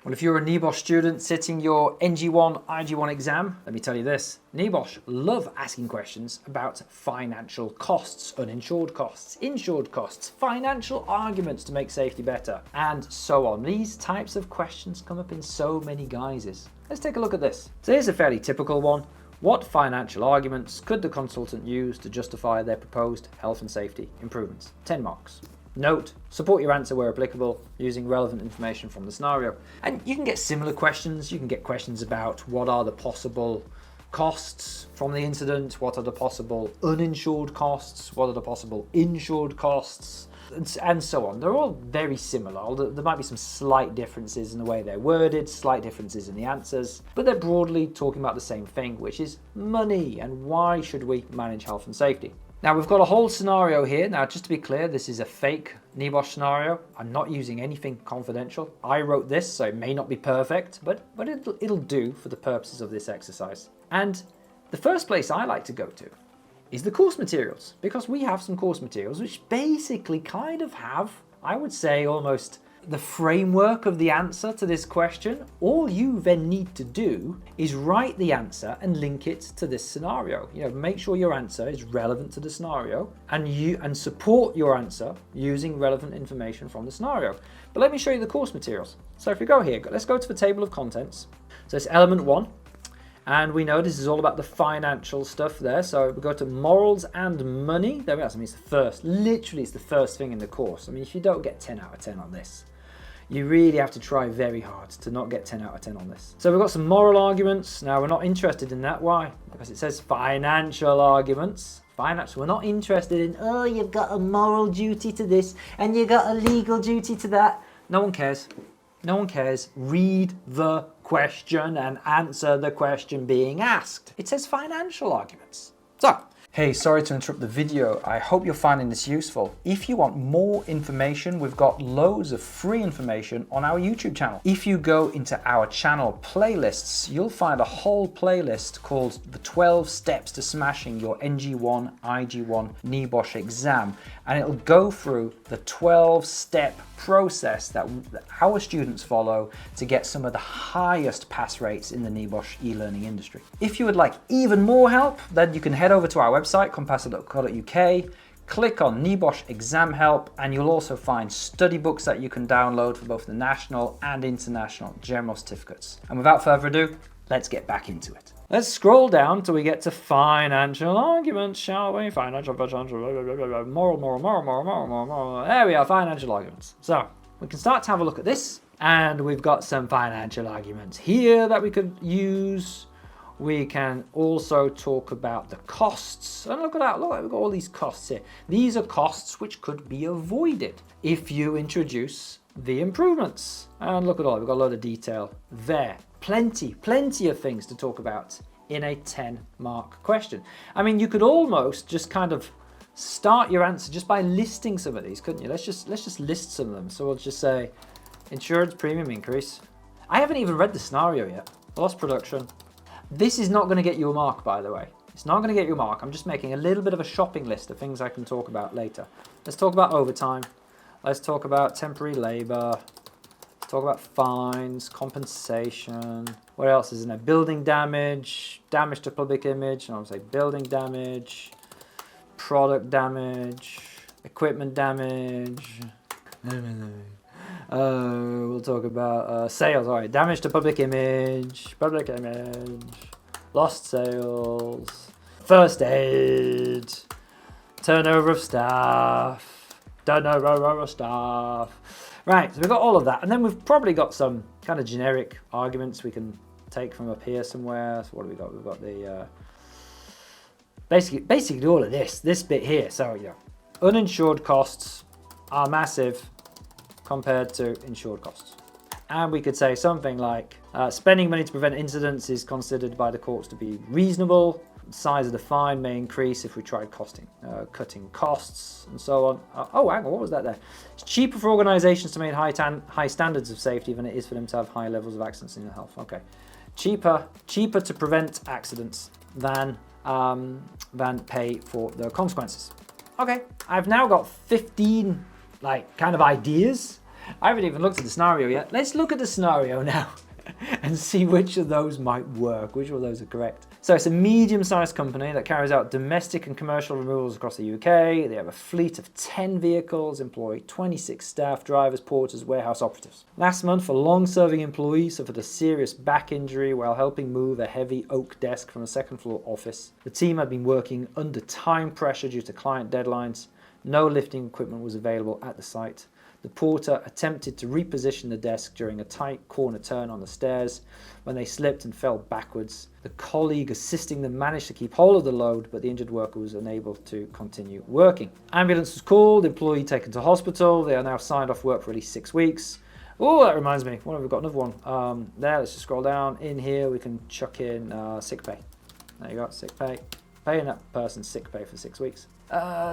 Well, if you're a NEBOSH student sitting your NG1, IG1 exam, let me tell you this, NEBOSH love asking questions about financial costs, uninsured costs, insured costs, financial arguments to make safety better, and so on. These types of questions come up in so many guises. Let's take a look at this. So here's a fairly typical one. What financial arguments could the consultant use to justify their proposed health and safety improvements? 10 marks. Note, support your answer where applicable using relevant information from the scenario. And you can get similar questions. You can get questions about what are the possible costs from the incident, what are the possible uninsured costs, what are the possible insured costs, and so on. They're all very similar, although there might be some slight differences in the way they're worded, slight differences in the answers, but they're broadly talking about the same thing, which is money and why should we manage health and safety. Now we've got a whole scenario here. Now just to be clear, this is a fake NEBOSH scenario. I'm not using anything confidential. I wrote this, so it may not be perfect, but it'll do for the purposes of this exercise. And the first place I like to go to is the course materials, because we have some course materials which basically kind of have, I would say, almost the framework of the answer to this question. All you then need to do is write the answer and link it to this scenario. You know, make sure your answer is relevant to the scenario and support your answer using relevant information from the scenario. But let me show you the course materials. So if we go here, let's go to the table of contents. So it's element 1. And we know this is all about the financial stuff there. So we go to morals and money. There we are. I mean, it's the first, literally it's the first thing in the course. I mean, if you don't get 10 out of 10 on this, you really have to try very hard to not get 10 out of 10 on this. So we've got some moral arguments. Now we're not interested in that. Why? Because it says financial arguments. Financial, we're not interested in, oh, you've got a moral duty to this and you've got a legal duty to that. No one cares. No one cares. Read the question and answer the question being asked. It says financial arguments. So, hey, sorry to interrupt the video. I hope you're finding this useful. If you want more information, we've got loads of free information on our YouTube channel. If you go into our channel playlists, you'll find a whole playlist called the 12 Steps to Smashing Your NG1, IG1 NEBOSH Exam. And it'll go through the 12-step process that our students follow to get some of the highest pass rates in the NEBOSH e-learning industry. If you would like even more help, then you can head over to our website, compassa.co.uk, click on NEBOSH Exam Help, and you'll also find study books that you can download for both the national and international general certificates. And without further ado, let's get back into it. Let's scroll down till we get to financial arguments, shall we? Financial, moral. There we are, financial arguments. So we can start to have a look at this, and we've got some financial arguments here that we could use. We can also talk about the costs. And look at that, look, we've got all these costs here. These are costs which could be avoided if you introduce the improvements. And look at all, we've got a lot of detail there. Plenty of things to talk about in a 10-mark question. I mean, you could almost just kind of start your answer just by listing some of these, couldn't you? Let's just list some of them. So we'll just say insurance premium increase. I haven't even read the scenario yet. Lost production. This is not going to get you a mark, by the way. It's not going to get you a mark. I'm just making a little bit of a shopping list of things I can talk about later. Let's talk about overtime. Let's talk about temporary labor. Talk about fines, compensation. What else is in there? Building damage, damage to public image. And I'll say building damage, product damage, equipment damage. We'll talk about sales. All right, damage to public image, lost sales, first aid, turnover of staff. Right, so we've got all of that, and then we've probably got some kind of generic arguments we can take from up here somewhere. So what have we got? We've got the basically all of this bit here. So you know, uninsured costs are massive compared to insured costs, and we could say something like spending money to prevent incidents is considered by the courts to be reasonable. Size of the fine may increase if we tried cutting costs and so on. Oh, hang on, what was that there? It's cheaper for organisations to maintain high standards of safety than it is for them to have high levels of accidents in their health. Okay, cheaper to prevent accidents than pay for the consequences. Okay, I've now got 15 kind of ideas I haven't even looked at the scenario yet. Let's look at the scenario now and see which of those might work, which of those are correct. So it's a medium-sized company that carries out domestic and commercial removals across the UK. They have a fleet of 10 vehicles, employ 26 staff, drivers, porters, warehouse operatives. Last month, a long-serving employee suffered a serious back injury while helping move a heavy oak desk from a second-floor office. The team had been working under time pressure due to client deadlines. No lifting equipment was available at the site. The porter attempted to reposition the desk during a tight corner turn on the stairs when they slipped and fell backwards. The colleague assisting them managed to keep hold of the load, but the injured worker was unable to continue working. Ambulance was called, employee taken to hospital. They are now signed off work for at least 6 weeks. Oh, that reminds me. What have we got? Another one. There, let's just scroll down. In here, we can chuck in sick pay. There you go, sick pay. Paying that person sick pay for 6 weeks.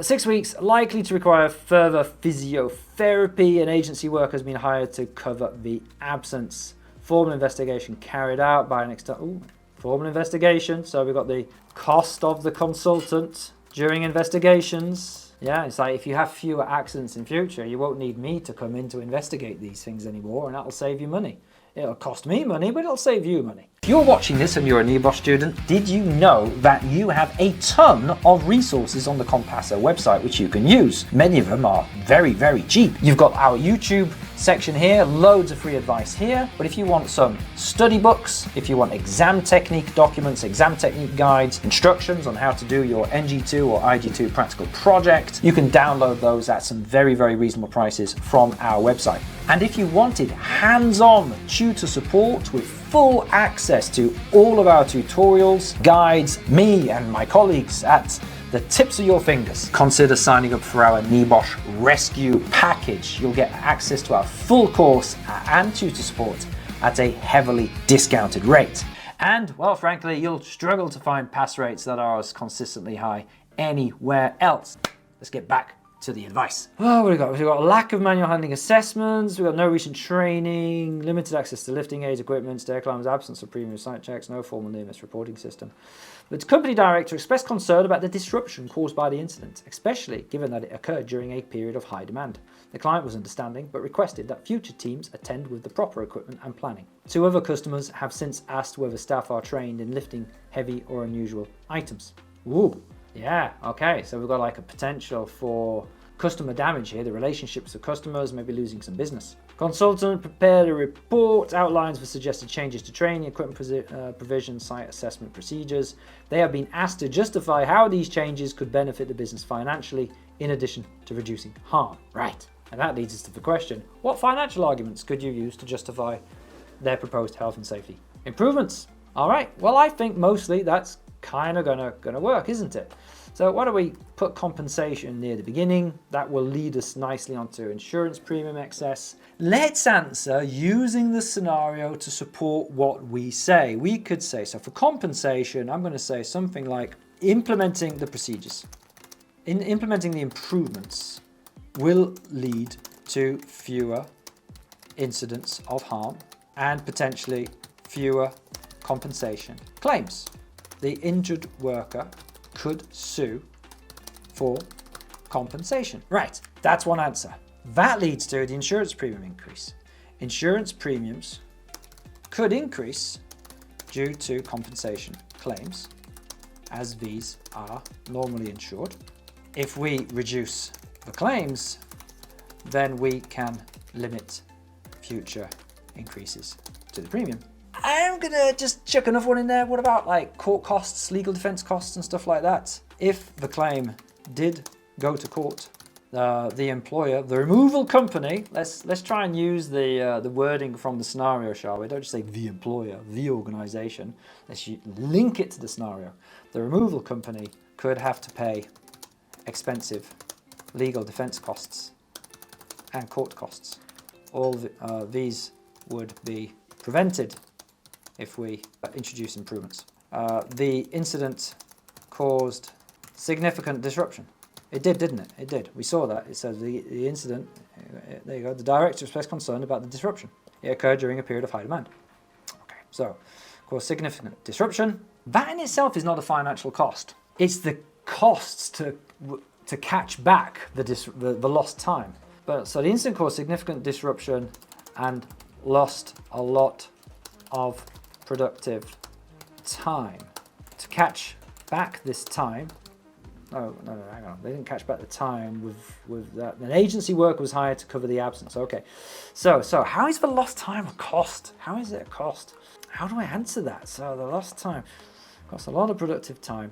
6 weeks, likely to require further physiotherapy. An agency worker has been hired to cover the absence. Formal investigation carried out by an external. Formal investigation. So we've got the cost of the consultant during investigations. Yeah, it's like if you have fewer accidents in future, you won't need me to come in to investigate these things anymore, and that'll save you money. It'll cost me money, but it'll save you money. If you're watching this and you're a NEBOSH student, did you know that you have a ton of resources on the Compassa website which you can use? Many of them are very, very cheap. You've got our YouTube section here, loads of free advice here, but if you want some study books, if you want exam technique documents, exam technique guides, instructions on how to do your NG2 or IG2 practical project, you can download those at some very, very reasonable prices from our website. And if you wanted hands-on tutor support with full access to all of our tutorials, guides, me and my colleagues at the tips of your fingers, consider signing up for our NEBOSH Rescue package. You'll get access to our full course and tutor support at a heavily discounted rate. And, well, frankly, you'll struggle to find pass rates that are as consistently high anywhere else. Let's get back to the advice. Oh, what have we got? We've got a lack of manual handling assessments, we've got no recent training, limited access to lifting aids, equipment, stair climbers, absence of premium site checks, no formal near-miss reporting system. The company director expressed concern about the disruption caused by the incident, especially given that it occurred during a period of high demand. The client was understanding, but requested that future teams attend with the proper equipment and planning. 2 other customers have since asked whether staff are trained in lifting heavy or unusual items. Ooh. Yeah, okay, so we've got like a potential for customer damage here, the relationships with customers, maybe losing some business. Consultant prepared a report, outlines for suggested changes to training, equipment provision, site assessment procedures. They have been asked to justify how these changes could benefit the business financially, in addition to reducing harm. Right, and that leads us to the question, what financial arguments could you use to justify their proposed health and safety improvements? All right, well, I think mostly that's kind of gonna work, isn't it? So why don't we put compensation near the beginning? That will lead us nicely onto insurance premium excess. Let's answer using the scenario to support what we say. We could say, so for compensation, I'm going to say something like implementing the procedures. Implementing the improvements will lead to fewer incidents of harm and potentially fewer compensation claims. The injured worker could sue for compensation. Right, that's one answer. That leads to the insurance premium increase. Insurance premiums could increase due to compensation claims, as these are normally insured. If we reduce the claims, then we can limit future increases to the premium. I'm gonna just chuck another one in there. What about like court costs, legal defense costs and stuff like that? If the claim did go to court, the employer, the removal company, let's try and use the wording from the scenario, shall we? Don't just say the employer, the organization. Let's link it to the scenario. The removal company could have to pay expensive legal defense costs and court costs. All these would be prevented if we introduce improvements. The incident caused significant disruption. It did, didn't it? It did. We saw that. It says the incident, there you go, the director expressed concern about the disruption. It occurred during a period of high demand. Okay, so, caused significant disruption. That in itself is not a financial cost. It's the costs to catch back the lost time. But so the incident caused significant disruption and lost a lot of productive time. To catch back this time, no, hang on. They didn't catch back the time with that. An agency worker was hired to cover the absence. Okay, so how is the lost time a cost? How is it a cost? How do I answer that? So the lost time costs a lot of productive time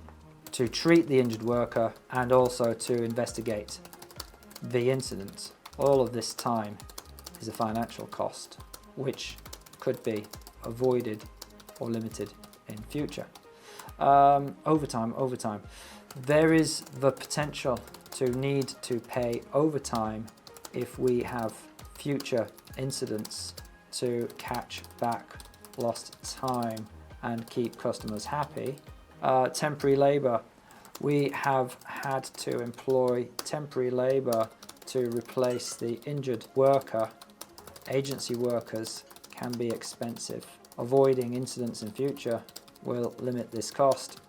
to treat the injured worker and also to investigate the incident. All of this time is a financial cost, which could be avoided or limited in future. Overtime. There is the potential to need to pay overtime if we have future incidents to catch back lost time and keep customers happy. Temporary labour. We have had to employ temporary labour to replace the injured worker. Agency workers can be expensive. Avoiding incidents in future will limit this cost.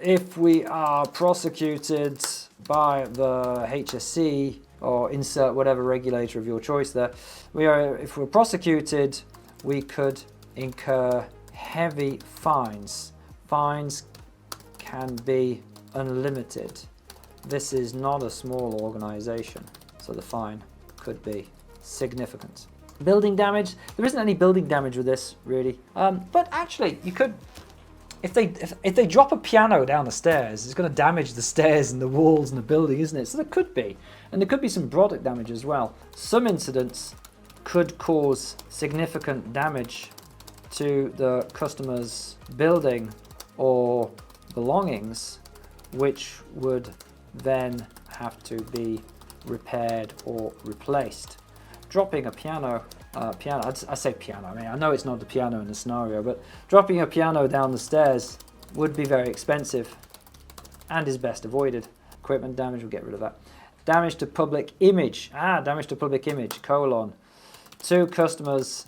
If we are prosecuted by the HSC or insert whatever regulator of your choice there, if we're prosecuted, we could incur heavy fines. Fines can be unlimited. This is not a small organisation, so the fine could be significant. Building damage, there isn't any building damage with this really, but actually you could, if they drop a piano down the stairs, it's going to damage the stairs and the walls and the building, isn't it? So there could be, and there could be some product damage as well. Some incidents could cause significant damage to the customer's building or belongings, which would then have to be repaired or replaced. Dropping a piano, I say piano, I mean, I know it's not the piano in the scenario, but dropping a piano down the stairs would be very expensive and is best avoided. Equipment damage, we'll get rid of that. Damage to public image, damage to public image, colon. Two customers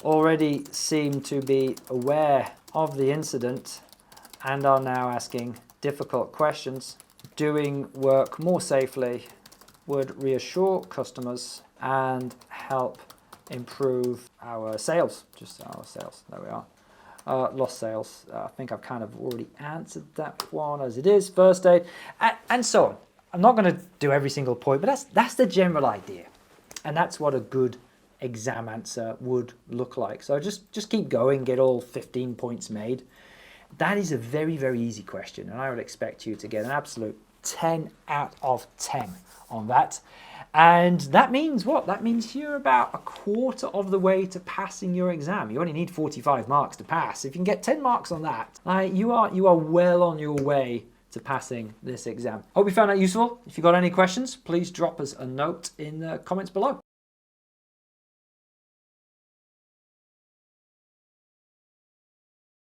already seem to be aware of the incident and are now asking difficult questions. Doing work more safely would reassure customers and help improve our sales, just our sales, there we are. Lost sales, I think I've kind of already answered that one as it is, first aid, and so on. I'm not going to do every single point, but that's the general idea. And that's what a good exam answer would look like. So just keep going, get all 15 points made. That is a very, very easy question, and I would expect you to get an absolute 10 out of 10 on that. And that means what? That means you're about a quarter of the way to passing your exam. You only need 45 marks to pass. If you can get 10 marks on that, you are well on your way to passing this exam. Hope you found that useful. If you've got any questions, please drop us a note in the comments below.